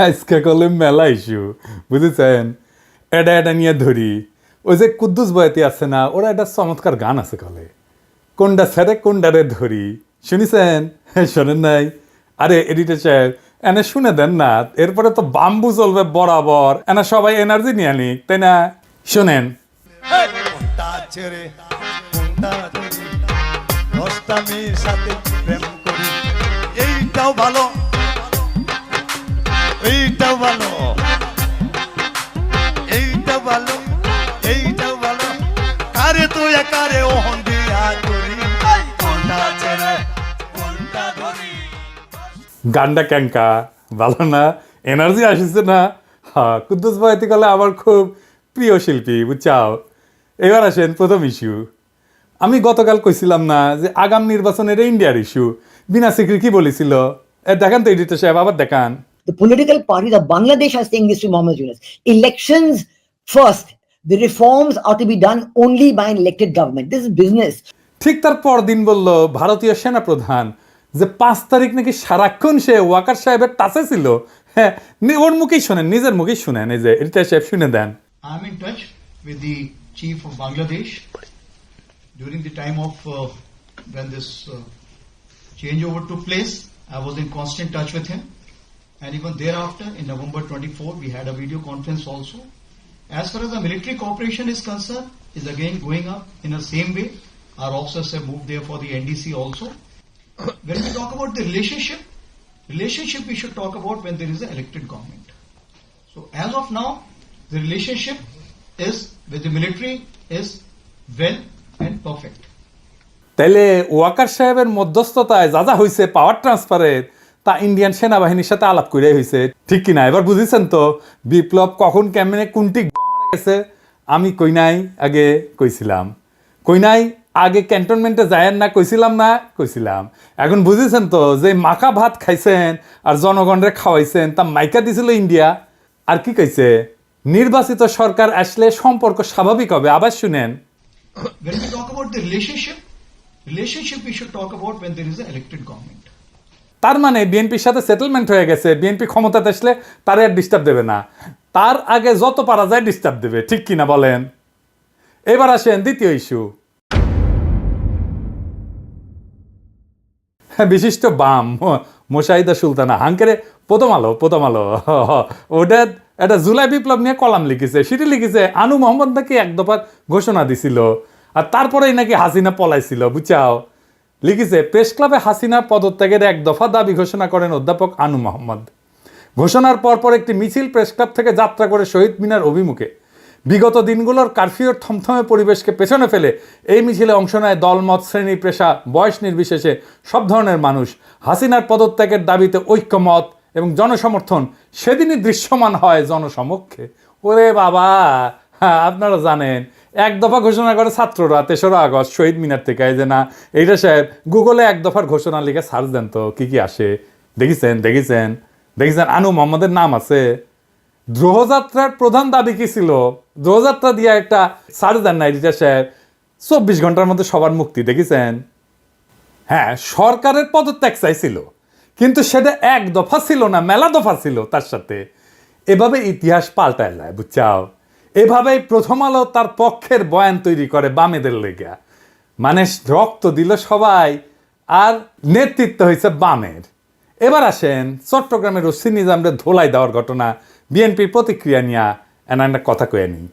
আজকে কলে মেলা ইস্যু বুঝেছেন, এটা এটা নিয়ে ধরি। ওই যে কুদ্দুস বয়াতি আছে না, ওরা একটা চমৎকার গান আছে কলে, কোনটা ছেড়ে কোনটারে ধরি, শুনিছেন? শোনেন নাই? আরে এডিটর সাহেব এনে শুনে দেন না, এরপরে তো বাম্বু চলবে বরাবর, এনা সবাই এনার্জি নিয়ে নিক, তাই না? শোনেন। কোনটা ছেড়ে কোনটা ধরি, 10টা মেয়ের সাথে প্রেম করি, এইটাও ভালো এইটাও ভালো এইটাও ভালো এইটাও ভালো, কারে তুই কারে ওহন দিয়া করি, কোনটা ছেড়ে কোনটা ধরি। গানটা ক্যাঙ্কা ভালো না? এনার্জি আসিছে না? হ্যাঁ, কুদ্দুস বয়াতি কলে আমার খুব প্রিয় শিল্পী, বুঝছাও। এবার আসেন প্রথম ইস্যু। আমি গতকাল কইছিলাম না যে আগাম নির্বাচনের ইন্ডিয়ার ইস্যু, বিনা সিকরি কি বলেছিল? দেখান তো এডিটর সাহেব, আবার দেখান। The political parties of Bangladesh are saying this to Mohammed Yunus. Elections first. The reforms are to be done only by an elected government. This is business. ঠিক তার পরদিন বলল ভারতীয় সেনাপ্রধান যে 5 তারিখ নাকি সারাক্ষণ সে ওয়াকার সাহেবের টাচে ছিল। হ্যাঁ, ওর মুখেই শোনেন, নিজের মুখেই শুনেন, এই যে এডিটর সাহেব শুনে দেন। I'm in touch with the chief of Bangladesh during the time of when this changeover took place. I was in constant touch with him, and even thereafter, in November 24, we had a video conference also. As far as the military cooperation is concerned, is again going up in the same way. Our officers have moved there for the NDC also. When we talk about the relationship we should talk about when there is an elected government. So as of now, the relationship is with the military is well and perfect. তাইলে ওয়াকার সাহেবের মধ্যস্থতায় যা যা হয়েছে পাওয়ার ট্রান্সফারের, তা Indian সেনাবাহিনীর সাথে আলাপ করে হয়েছে, ঠিক কিনা? এবার বুঝেছেন তো বিপ্লব কখন কেমনে কোনটি গেছে? আমি কই নাই আগে কইছিলাম, কই নাই আগে ক্যান্টনমেন্টে যায়েন না কইছিলাম না? কইছিলাম। এখন বুঝেছেন তো যে মাখা ভাত খাইছেন আর জনগণরে খাওয়াইছেন, তা মাইকা দিছিল ইন্ডিয়া। আর কি কইছে? নির্বাচিত সরকার আসলে সম্পর্ক স্বাভাবিক হবে। আবার শুনেন। When we talk about the relationship we should talk about when there is an elected government. তার মানে বিএনপির সাথে সেটেলমেন্ট হয়ে গেছে, বিএনপি ক্ষমতাতে আসলে তার আর ডিস্টার্ব দেবে না, তার আগে যত পারা যায় ডিস্টার্ব দেবে, ঠিক কিনা বলেন? এবার আসেন দ্বিতীয় ইস্যু। বিশিষ্ট বাম মোশাহিদা সুলতানা হাঙ্কেরে প্রথম আলো ওটা একটা জুলাই বিপ্লব নিয়ে কলাম লিখেছে, সেটি লিখেছে আনু মোহাম্মদ নাকি এক দফার ঘোষণা দিছিল, আর তারপরেই নাকি হাসিনা পলাইছিল, বুঝাও। লিখেছে প্রেস ক্লাবে হাসিনার পদত্যাগের এক দফা দাবি ঘোষণা করেন অধ্যাপক আনু মোহাম্মদ। ঘোষণার পরপর একটি মিছিল প্রেস ক্লাব থেকে যাত্রা করে শহীদ মিনার অভিমুখে। বিগত দিনগুলোর কারফিউর থমথমে পরিবেশকে পেছনে ফেলে এই মিছিলে অংশ নেয় দলমত, শ্রেণী, পেশা, বয়স নির্বিশেষে সব ধরনের মানুষ। হাসিনার পদত্যাগের দাবিতে ঐক্যমত এবং জনসমর্থন সেদিনই দৃশ্যমান হয় জনসমক্ষে। ওরে বাবা, হ্যাঁ আপনারা জানেন এক দফা ঘোষণা করে ছাত্ররা 3রা আগস্ট শহীদ মিনার থেকে। এই যে না এইটা সাহেব গুগলে এক দফার ঘোষণা লিখে সার্চ দেন তো কি কি আসে। দেখেছেন আনু মোহাম্মদের নাম আছে। দ্রোহযাত্রার প্রধান দাবি কি ছিল? দ্রোহযাত্রা দিয়ে একটা সার্চ দেন না এডিটর সাহেব, 24 ঘন্টার মধ্যে সবার মুক্তি। দেখেছেন? হ্যাঁ, সরকারের পদত্যাগ চাইছিল, কিন্তু সেটা এক দফা ছিল না, মেলা দফা ছিল তার সাথে। এভাবে ইতিহাস পাল্টায় যায়, বুঝছাও। এভাবেই প্রথম আলো তার পক্ষের বয়ান তৈরি করে বামেদের লেগা, মানে রক্ত দিল সবাই আর নেতৃত্ব হয়েছে বামের। এবার আসেন চট্টগ্রামের ওসি নিজামরে ধোলাই দেওয়ার ঘটনা, বিএনপির প্রতিক্রিয়া নিয়ে একটা কথা কয়ে নিই।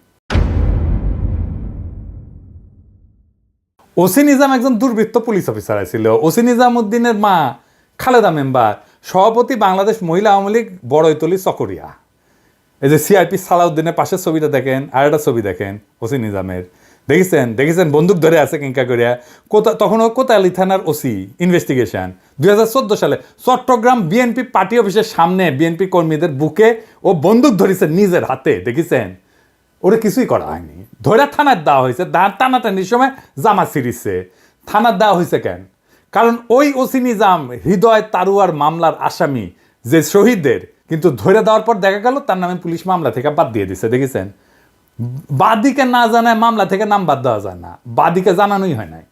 ওসি নিজাম একজন দুর্বৃত্ত পুলিশ অফিসার ছিল। ওসি নিজামউদ্দিনের মা খালেদা মেম্বার, সভাপতি বাংলাদেশ মহিলা আওয়ামী লীগ বড়ইতলি চকরিয়া। এই যে সিআরপি সালাউদ্দিনের পাশের ছবিটা দেখেন, আর একটা ছবি দেখেন ওসি নিজামের। দেখেছেন বন্দুক ধরে আছে কিংকা করিয়া। তখনও কোতোয়ালি থানার ওসি ইনভেস্টিগেশন। 2014 সালে চট্টগ্রাম বিএনপি পার্টি অফিসের সামনে বিএনপি কর্মীদের বুকে ও বন্দুক ধরেছে নিজের হাতে। দেখেছেন? ওরা কিছুই করা হয়নি, ধরে থানার দেওয়া হয়েছে। টানাটানির সময় জামা ছিঁড়িছে। থানার দেওয়া হয়েছে কেন? কারণ ওই ওসি নিজাম হৃদয় তারুয়ার মামলার আসামি যে শহীদদের, কিন্তু ধরে দেওয়ার পর দেখা গেল তার নামে পুলিশ মামলা থেকে বাদ দিয়ে দিছে। দেখেছেন? বাদীকে না জানায় মামলা থেকে নাম বাদ দেওয়া যায় না, বাদীকে জানানোই হয় নাই।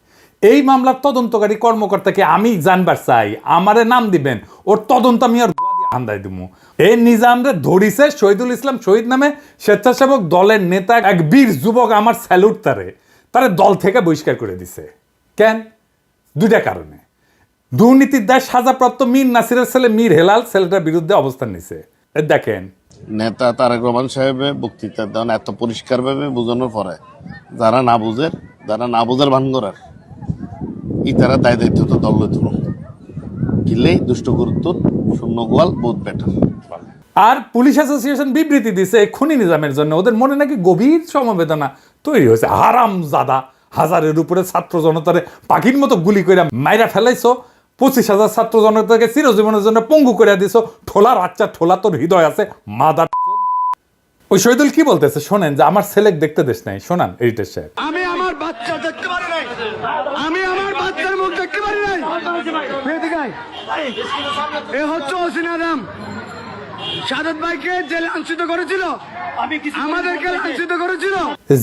এই মামলার তদন্তকারী কর্মকর্তাকে আমি জানবার চাই, আমারে নাম দিবেন, ওর তদন্ত আমি আর আন্দাই দিমু। এই নিজামরে ধরিছে শহীদুল ইসলাম শহীদ নামে স্বেচ্ছাসেবক দলের নেতা এক বীর যুবক, আমার স্যালুট তারে দল থেকে বহিষ্কার করে দিছে। কেন? দুইটা কারণে। দুর্নীতির দায় সাজাপ্রাপ্ত মীর নাসিরের ছেলে মীর হেলাল ছেলেটার বিরুদ্ধে অবস্থান নিছে। দেখেন নেতা তারেক রহমান সাহেবের বক্তৃতা দেন এত পরিষ্কারভাবে বোঝানোর পরে যারা না বুঝার ভান করার তারা দায় দায়িত্ব তো দল লইত কিলেই দুষ্ট গুরুত্ব শূন্য গোয়াল বহুত বেটার। আর পুলিশ অ্যাসোসিয়েশন বিবৃতি দিছে খুনি নিজামের জন্য ওদের মনে নাকি গভীর সমবেদনা তৈরি হয়েছে। হারাম জাদা, হাজারের উপরে ছাত্র জনতারে পাখির মতো গুলি করে মাইরা ফেলাইছো, 25,000 ছাত্র জনতাকে চিরজীবনের জন্য পঙ্গু করে দিছো। ঠোলার আচ্ছা ঠোলা তোর হৃদয় আছে মাদার। ওই শহীদুল কি বলতেছে শোনেন, যে আমার ছেলে দেখতে দেশ নাই। শোনান এডিটর সাহেব। আমি আমার বাচ্চা দেখতে পারি নাই, আমি আমার বাচ্চার মুখ দেখতে পারি নাই। এ হচ্ছে হোসেন আদম, সাদত ভাইকে যে লাঞ্ছিত করেছিল, আমাদেরকে লাঞ্ছিত করেছিল।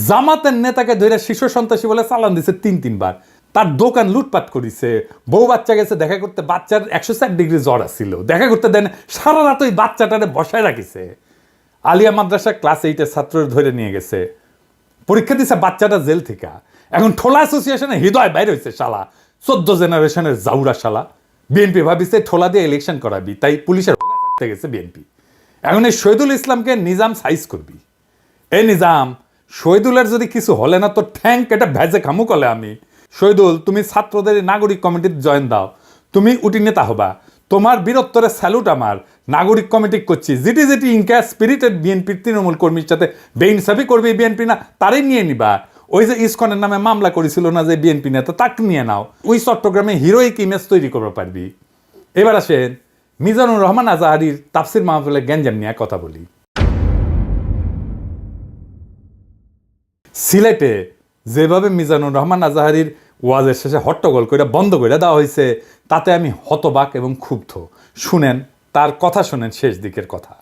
জামাতের নেতাকে ধরে শিশু সন্ত্রাসী বলে চালান দিছে 3-3 বার। তার দোকান লুটপাট করিছে। বউ বাচ্চা গেছে দেখা করতে, বাচ্চার 104 ডিগ্রি জ্বর আসছিল, দেখা করতে দেন সারা রাত ওই বাচ্চাটারে বসায় রাখিছে। আলিয়া মাদ্রাসা ক্লাস 8-এর ছাত্রের ধরে নিয়ে গেছে, পরীক্ষা দিছে বাচ্চাটা জেল থেকে। এখন ঠোলা অ্যাসোসিয়েশনে হৃদয় বাইরে হয়েছে শালা, 14 জেনারেশনের জাউরা শালা। বিএনপি ভাবিছে ঠোলা দিয়ে ইলেকশন করাবি, তাই পুলিশের করতে গেছে বিএনপি। এখন এই শহীদুল ইসলামকে নিজাম সাইজ করবি। এই নিজাম, শহীদুলের যদি কিছু হলে না তো ঠ্যাঙ্ক এটা ভেজে খামু কলে আমি। শহীদুল, তুমি ছাত্রদের নাগরিক কমিটির জয়েন দাও, তুমি উটি নেতা হবা। তোমার বীরত্বরে স্যালুট আমার। নাগরিক কমিটি করছি, যেটি ইনকা স্পিরিটেড বিএনপির তৃণমূল কর্মীর সাথে বেইনসাফি করবে বিএনপি না তারই নিয়ে নিবা। ওই যে ইসকনের নামে মামলা করেছিল না যে বিএনপি নেতা, তাকে নিয়ে নাও। ওই চট্টগ্রামে হিরোইক ইমেজ তৈরি করতে পারবি। এবার আসেন মিজানুর রহমান আজাহারির তাফসির মাহফিলে গ্যাঞ্জাম নিয়ে কথা বলি। সিলেটে যেভাবে মিজানুর রহমান আজাহারির ওয়াজের শেষে হট্টগোল করে বন্ধ করে দেওয়া হয়েছে, তাতে আমি হতবাক এবং ক্ষুব্ধ। শুনেন তার কথা, শুনেন শেষ দিকের কথা।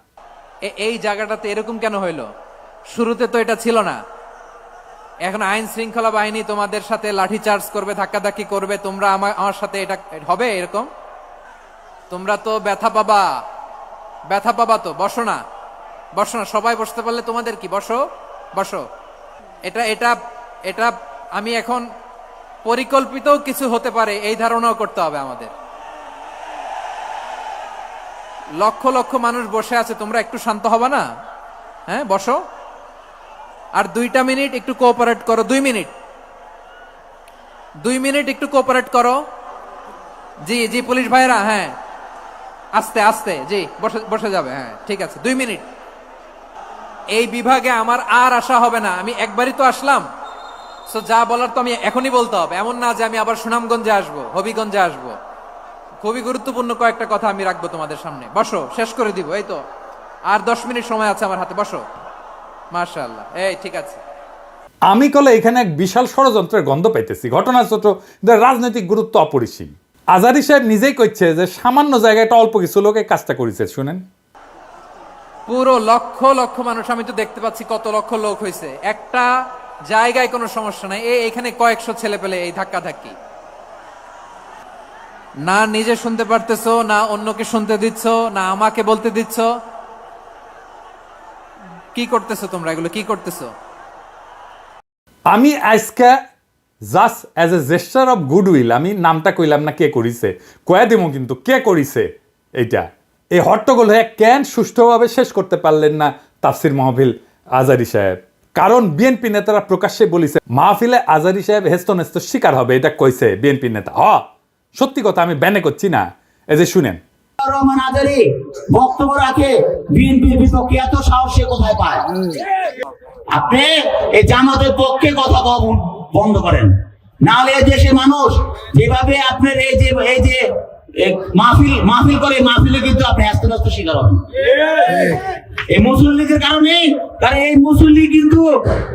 এই জায়গাটাতে এরকম কেন হইলো? শুরুতে তো এটা ছিল না। এখন আইন শৃঙ্খলা বাহিনী তোমাদের সাথে লাঠিচার্জ করবে, ধাক্কাধাক্কি করবে, তোমরা আমার সাথে এটা হবে এরকম? তোমরা তো ব্যথা পাবা তো। বসো না, সবাই বসতে পারলে তোমাদের কি? বসো। এটা আমি এখন পরিকল্পিত কিছু হতে পারে এই ধারণাও করতে হবে আমাদের। লক্ষ লক্ষ মানুষ বসে আছে, তোমরা একটু শান্ত হবে না? হ্যাঁ, বসো। আর 2 মিনিট একটু কোঅপারেট করো। 2 মিনিট একটু কোঅপারেট করো। জি পুলিশ ভাইরা, হ্যাঁ আস্তে জি বসে যাবে। হ্যাঁ ঠিক আছে, 2 মিনিট। এই বিভাগে আমার আর আসা হবে না, আমি একবারই তো আসলাম। সো যা বলার তো আমি এখনই বলতে হবে, এমন না যে আমি আবার সুনামগঞ্জে আসবো, হবিগঞ্জে আসবো। খুবই গুরুত্বপূর্ণ কয়েকটা কথা আমি রাখবো তোমাদের সামনে। বসো, শেষ করে দিব। এই তো আর 10 মিনিট সময় আছে আমার হাতে। বসো। মাশাআল্লাহ, এই ঠিক আছে। আমি কলে এখানে এক বিশাল ষড়যন্ত্রের গন্ধ পাইতেছি। ঘটনা ছোট, রাজনৈতিক গুরুত্ব অপরিসীম। আজারি সাহেব নিজেই কইছে যে সামান্য জায়গায় একটা অল্প কিছু লোক এই কাজটা করেছে। শুনেন, পুরো লক্ষ লক্ষ মানুষ, আমি তো দেখতে পাচ্ছি কত লক্ষ লোক হয়েছে। একটা জায়গায় কোনো সমস্যা নাই, এখানে কয়েকশো ছেলে পেলে এই ধাক্কাধাক্কি। না নিজে শুনতে পারতেছো, না অন্যকে শুনতে দিচ্ছ, না আমাকে বলতে দিচ্ছ। কি করতেছো তোমরা? এগুলো কি করতেছো? আমি আজকে just as a gesture of goodwill, আমি নামটা কইলাম না কে করিছে, কয়া দেবো কিন্তু কে করিছে এইটা। এই হট্টগোল হয়ে কেন সুষ্ঠুভাবে শেষ করতে পারলেন না তাফসির মাহফিল আজারি সাহেব? কারণ বিএনপি নেতারা প্রকাশ্যে বলিছে মাহফিলে আজারি সাহেব হেস্তনেস্ত শিকার হবে, এটা কইছে বিএনপি নেতা। সত্যি কথা, আমি ব্যানে করছি না। এই যে শুনেন, রহমান আজারি বক্তব্য রাখে বিএনপির বিপক্ষে, এত সাহস সে কোথায় পায়? আপনি এই জামাতের পক্ষে কথা বন্ধ করেন, নাহলে দেশের মানুষ যেভাবে আপনার এই যে মাহফিল করে, মাহফিলে কিন্তু আপনি হ্যাস্ত শিকার হবেন এই মুসলিম লীগের কারণে। কারণ এই মুসলিম লীগ কিন্তু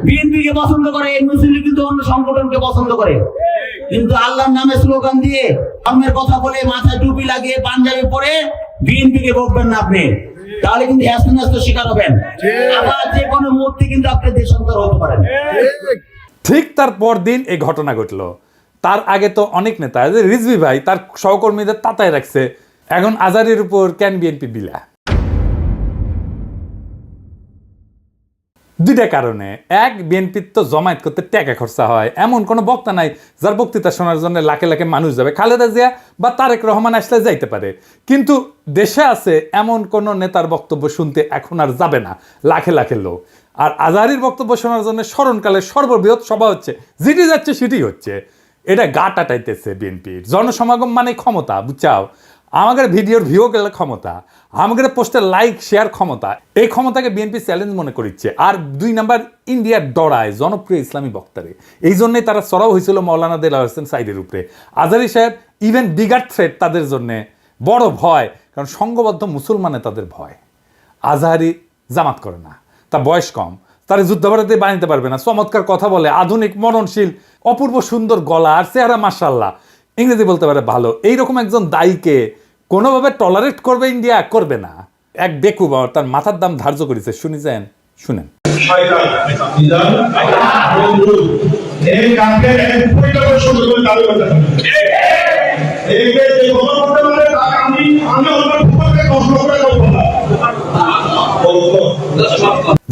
বিএনপি কে পছন্দ করে, এই মুসলিম লীগ কিন্তু অন্য সংগঠনকে পছন্দ করে। কিন্তু আল্লাহর নামে স্লোগান দিয়ে, ধর্মের কথা বলে, মাথায় টুপি লাগিয়ে, পাঞ্জাবি পরে বিএনপি কে বকবেন না আপনি, তাহলে কিন্তু হ্যাস্ত শিকার হবেন। আবার যে কোনো মুহূর্তে কিন্তু আপনি দেশান্তর হতে পারেন। ঠিক তার পর দিন এই ঘটনা ঘটলো। তার আগে তো অনেক নেতা, রিজভী ভাই তার সহকর্মীদের তাতায় রাখছে, এখন আজারির উপর কেন বিএনপি বিলা? দুইটা কারণে। এক, বিএনপির তো জমায়েত করতে টাকা খরচা হয়, এমন কোনো বক্তা নাই যার বক্তৃতা শোনার জন্য লাখে লাখে মানুষ যাবে। খালেদা জিয়া বা তারেক রহমান আসলে যাইতে পারে, কিন্তু দেশে আছে এমন কোন নেতার বক্তব্য শুনতে এখন আর যাবে না লাখে লাখে লোক। আর আজহারীর বক্তব্য শোনার জন্য স্মরণকালের সর্ববৃহৎ সভা হচ্ছে, যেটি যাচ্ছে সেটি হচ্ছে। এটা গা টাটাইতেছে বিএনপির। জনসমাগম মানে ক্ষমতা, বুঝছাও? আমাদের ভিডিওর ভিউ গেলে ক্ষমতা, আমাদের পোস্টের লাইক শেয়ার ক্ষমতা, এই ক্ষমতাকে বিএনপি চ্যালেঞ্জ মনে করিচ্ছে। আর 2 নাম্বার, ইন্ডিয়ার ডরায় জনপ্রিয় ইসলামী বক্তারে, এই জন্যই তারা চড়াও হয়েছিল মৌলানা দেলাওয়ার হোসেন সাইদের উপরে। আজহারী সাহেব ইভেন বিগার থ্রেট তাদের জন্য, বড় ভয়, কারণ সংঘবদ্ধ মুসলমানে তাদের ভয়। আজহারী জামাত করে না, তার বয়স কম, তারা যুদ্ধাপরাধী বানাইতে পারবে না, চমৎকার কথা বলে, আধুনিক মননশীল, অপূর্ব সুন্দর গলা আর চেহারা মাশাআল্লাহ, ইংরেজি বলতে পারে ভালো। এইরকম একজন দায়ীকে কোনোভাবে টলারেট করবে ইন্ডিয়া? করবে না। এক বেকুব তার মাথার দাম ধার্য করেছে, শুনেছেন? শুনেন।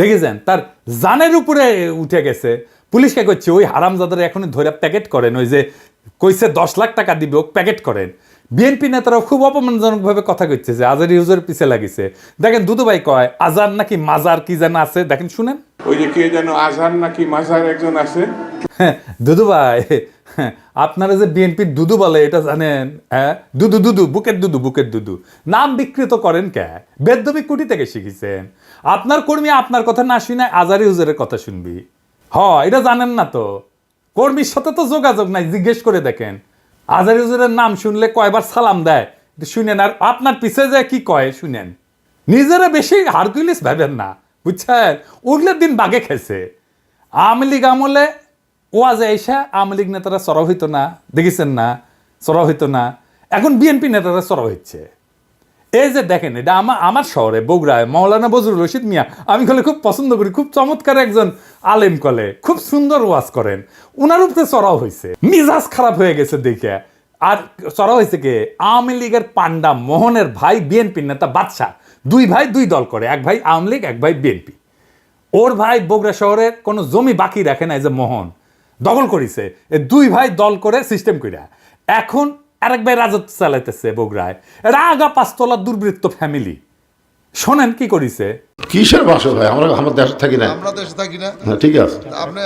দেখেছেন তার জানের উপরে উঠে গেছে। পুলিশকে করছে ওই হারামজাদার এখনই ধরে প্যাকেট করেন, ওই যে কইছে 10 লাখ টাকা দিবে ও প্যাকেট করেন। বিএনপি নেতারাও খুব অপমানজনক ভাবে কথা কইছে যে আজহারী হুজুরের পিছে লাগিছে। দেখেন দুদু ভাই কয় আজার নাকি মাজার কি যেন আছে, দেখেন শুনেন। ওই যে কে যেন আজহার নাকি মাজার একজন আছে। দুদু ভাই, আপনারা যে বিএনপির দুদু বলে এটা জানেন? হ্যাঁ, দুদু দুদু, বুকের দুদু, বুকের দুদু নাম বিকৃত করেন কে? বেদবি কুটি থেকে শিখেছেন। আপনার কর্মী আপনার কথা না শুনে আজহারী হুজুরের কথা শুনবি? এটা জানেন না তো? কর্মীর সাথে তো যোগাযোগ নাই, জিজ্ঞেস করে দেখেন। আজহারী হুজুরের নাম শুনলে কয়বার সালাম দেয় শুনেন, আর আপনার পিছে যায় কি কয় শুনেন। নিজেরা বেশি হারকুলিস ভাবেন না, বুঝছেন? উঠলে দিন বাগে খেয়েছে। আওয়ামী লীগ আমলে ওয়াজে এসে আওয়ামী লীগ নেতারা চড়াও হইতো না, দেখেছেন না? চড়াও হইতো না। এখন বিএনপি নেতারা চড়াও হচ্ছে। এই যে দেখেন, এটা আমার শহরে বগুড়ায় মৌলানা বজরুল রশিদ মিয়া, আমি কলে খুব পছন্দ করি, খুব চমৎকার একজন আলেম, কলে খুব সুন্দর ওয়াজ করেন। ওনার উপরে চড়াও হয়েছে, মিজাজ খারাপ হয়ে গেছে দেখে। আর চড়াও হয়েছে কে? আওয়ামী লীগের পান্ডা মোহনের ভাই বিএনপির নেতা বাদশাহ। 2 ভাই 2 দল করে, এক ভাই আওয়ামী লীগ, এক ভাই বিএনপি। ওর ভাই বগুড়া শহরের কোনো জমি বাকি রাখে না, এই যে মোহন দখল করেছে। 2 ভাই দল করে সিস্টেম কইরা এখন আরেক ভাই রাজত্ব চালাইতেছে বগুড়ায়। রাগা 5 তলার দুর্বৃত্ত ফ্যামিলি। শোনেন কি করিছে। কিসের ভাষা ভাই? আমরা আমার দেশে থাকি না। আমরা দেশে থাকি না। হ্যাঁ, ঠিক আছে।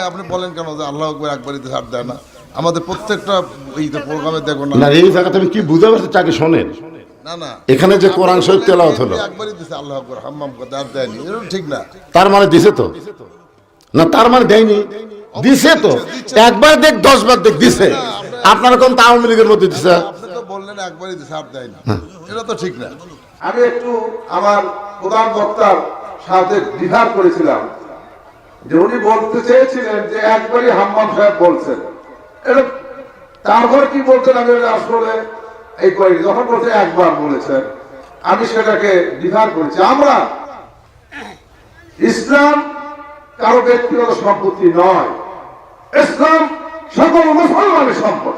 আপনি বলেন কেন যে আল্লাহু আকবার একবারই ছাড় দেয় না? আমাদের প্রত্যেকটা এই প্রোগ্রামে দেখো না, না এই জায়গাতে আমি কি বুঝতে পারছি তাকে শোনেন। না এখানে যে কোরআন শরীফ তেলাওয়াত হলো, একবারই দিছে আল্লাহু আকবার, হাম্মাম কথা আর দেয়নি, এটা ঠিক না। তার মানে দিছে তো? না তার মানে দেয়নি, দিছে তো। একবার দেখ 10 বার দেখ দিছে। আপনারা কোন আওয়ামী লীগের মধ্যে দিছে? আপনি তো বললেন একবারই দিছে আর দেয়নি, এটা তো ঠিক না। আমি একটু আমার প্রধান বক্তার সাথে দ্বিধার করেছিলাম যে উনি বলতে চেয়েছিলেন যে একবারই হাম্মাম সাহেব বলছেন, এটা তারপর কি বলছেন আমি আসলে এই করি, যখন বলছে একবার বলেছেন আমি সেটাকে দ্বিধার করেছি। আমরা ইসলাম কারো ব্যক্তিগত সম্পত্তি নয়, ইসলাম সকল মুসলমানের সম্পদ।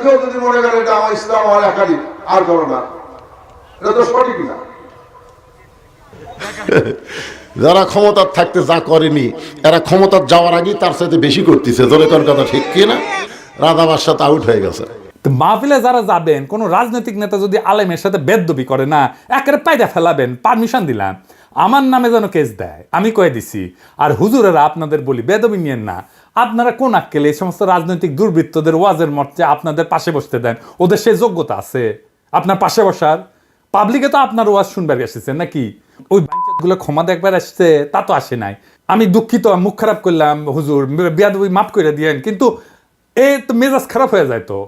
কেউ যদি মনে করে এটা আমার ইসলাম আমার একাধিক আর করো না, এটা তো সঠিক না। যারা ক্ষমতার থাকতে যা করেনি, এরা ক্ষমতার যাওয়ার আগেই তার সাথে বেশি করতেছে। জোরে কোন কথা ঠিক কি না? রাধাবার সাথে আউট হয়ে গেছে। মাহফিলে যারা যাবেন, কোন রাজনৈতিক নেতা যদি আলেমের সাথে বেদবি করে না, একেবারে পায়দা ফেলাবেন, পারমিশন দিলাম, আমার নামে যেন কেস দেয়, আমি কয়ে দিছি। আর হুজুরেরা আপনাদের বলি বেদবি নিয়েন না। আপনারা কোন আক্কেলে এই সমস্ত রাজনৈতিক দুর্বৃত্তদের ওয়াজের মঞ্চে আপনাদের পাশে বসতে দেন? ওদের সেই যোগ্যতা আছে আপনার পাশে বসার? পাবলিকে তো আপনার ওয়াজ শুনবার এসেছেন নাকি? ওই গুলো ক্ষমা দেখবার আসছে, তা তো আসে নাই। আমি দুঃখিত, মুখ খারাপ করলাম, হুজুর বেয়াদবি মাফ করে দিয়েন, কিন্তু এই তো মেজাজ খারাপ হয়ে যায়। তো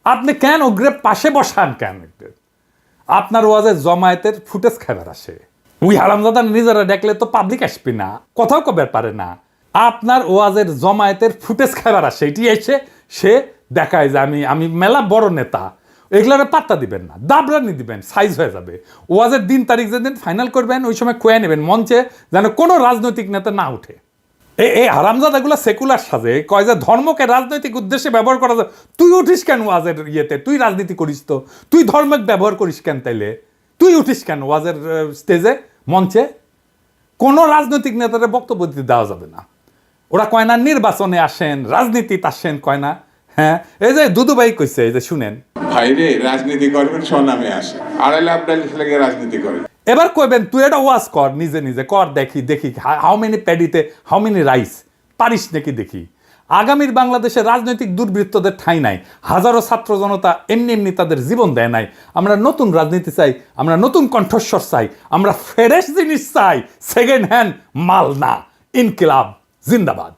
আপনি কেন ওগ্রে পাশে বসান কেন? আপনার ওয়াজের জমায়েতের ফুটেজ খাবার আসে, ওই হারামজাদা নিজেরা দেখলে তো পাবলিক আসবে না, কথাও কবার পারে না। আপনার ওয়াজের জমায়েতের ফুটেজ খাবার আসে, এটি এসে সে দেখায় যে আমি মেলা বড় নেতা। এগুলার পাত্তা দিবেন না, দাবরানি দিবেন, সাইজ হয়ে যাবে। ওয়াজের দিন তারিখ যেদিন ফাইনাল করবেন ওই সময় খোয়া নেবেন মঞ্চে, যেন কোনো রাজনৈতিক নেতা না উঠে। এই হারামজাদাগুলো সেকুলার সাজে কয় যে ধর্মকে রাজনৈতিক উদ্দেশ্যে ব্যবহার করা যায়। তুই উঠিস কেন ওয়াজের ইয়েতে? তুই রাজনীতি করিস তো, তুই ধর্মকে ব্যবহার করিস কেন তাইলে? তুই উঠিস কেন ওয়াজের স্টেজে, মঞ্চে? কোনো রাজনৈতিক নেতাদের বক্তব্য দিতে দেওয়া যাবে না। ওরা কয় না নির্বাচনে আসেন, রাজনীতিতে আসেন, কয় না। হ্যাঁ, এই যে দুদুভাই কইছে, এই যে শুনেন, ভাইরে রাজনীতি করবেন স্বনামে আসে, আড়াইলে আপনার ছেলেকে রাজনীতি করে। এবার কইবেন তুই এটা ওয়াজ কর, নিজে নিজে কর, দেখি দেখি হাউ মেনি প্যাডিতে হাউ মেনি রাইস, পারিস নাকি দেখি। আগামীর বাংলাদেশে রাজনৈতিক দুর্বৃত্তদের ঠাঁই নাই। হাজারো ছাত্র জনতা এমনি এমনি তাদের জীবন দেয় নাই। আমরা নতুন রাজনীতি চাই, আমরা নতুন কণ্ঠস্বর চাই, আমরা ফ্রেশ জিনিস চাই, সেকেন্ড হ্যান্ড মাল না। ইনকিলাব জিন্দাবাদ।